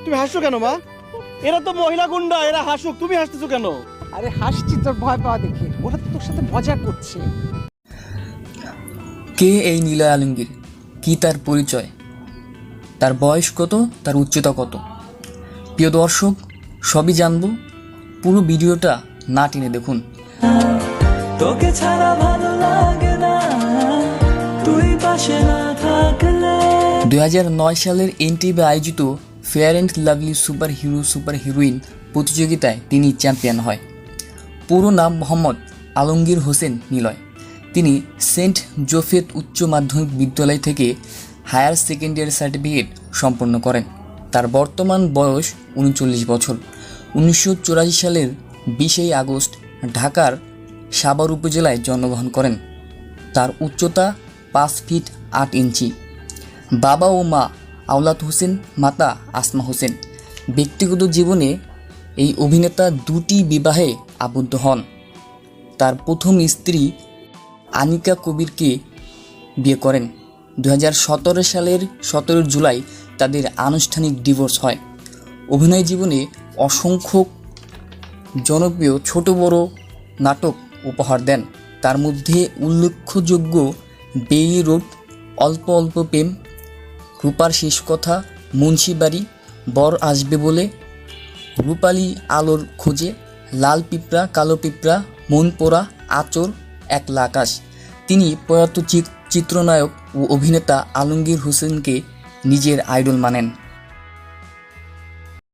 তুমি হাসছো কেন মা? এরা তো মহিলা গুন্ডা, এরা হাসুক, তুমি হাসতেছো কেন? আরে হাসছি তোর ভয় পাওয়া দেখে, ওরা তো তোর সাথে মজা করছে। কে এই নিলয় আলমগীর? কি তার পরিচয়? তার বয়স কত? তার উচ্চতা কত? প্রিয় দর্শক, সবই জানবো। পুরো ভিডিওটা না টেনে দেখুন। তোকে ছাড়া ভালো লাগে না, তুই পাশে না থাকলে। 2009 সালের এনটিভি আয়োজিত fair and lovely super hero super heroine প্রতিযোগিতায় তিনি চ্যাম্পিয়ন হয়। পুরো নাম মোহাম্মদ আলমগীর হোসেন নিলয়। তিনি সেন্ট জোসেফ উচ্চ মাধ্যমিক বিদ্যালয় থেকে হায়ার সেকেন্ডারি সার্টিফিকেট সম্পন্ন করেন। তার বর্তমান বয়স 39 বছর। 1984 সালের 20 আগস্ট ঢাকার সাভার উপজেলায় জন্মগ্রহণ করেন। তার উচ্চতা 5 ফিট 8 ইঞ্চি। বাবা ও মা আওলাদ হোসেন, মাতা আসমা হোসেন। ব্যক্তিগত জীবনে এই অভিনেতা দুটি বিবাহে আবদ্ধ হন। তার প্রথম স্ত্রী আনিকা কবিরকে বিয়ে করেন। 2017 সালের 17 জুলাই তাদের আনুষ্ঠানিক ডিভোর্স হয়। অভিনয় জীবনে অসংখ্য জনপ্রিয় ছোট বড় নাটক উপহার দেন। তার মধ্যে উল্লেখযোগ্য বেইলি রোড, অল্প অল্প প্রেম, রূপার শেষ কথা, মুন্সিবাড়ি, বর আসবে বলে, রূপালী আলোর খোঁজে, লাল পিঁপড়া, কালো পিঁপড়া, মন পোড়া, আচর, একলা আকাশ। তিনি প্রয়াত চিত্রনায়ক ও অভিনেতা আলমগীর হোসেনকে নিজের আইডল মানেন।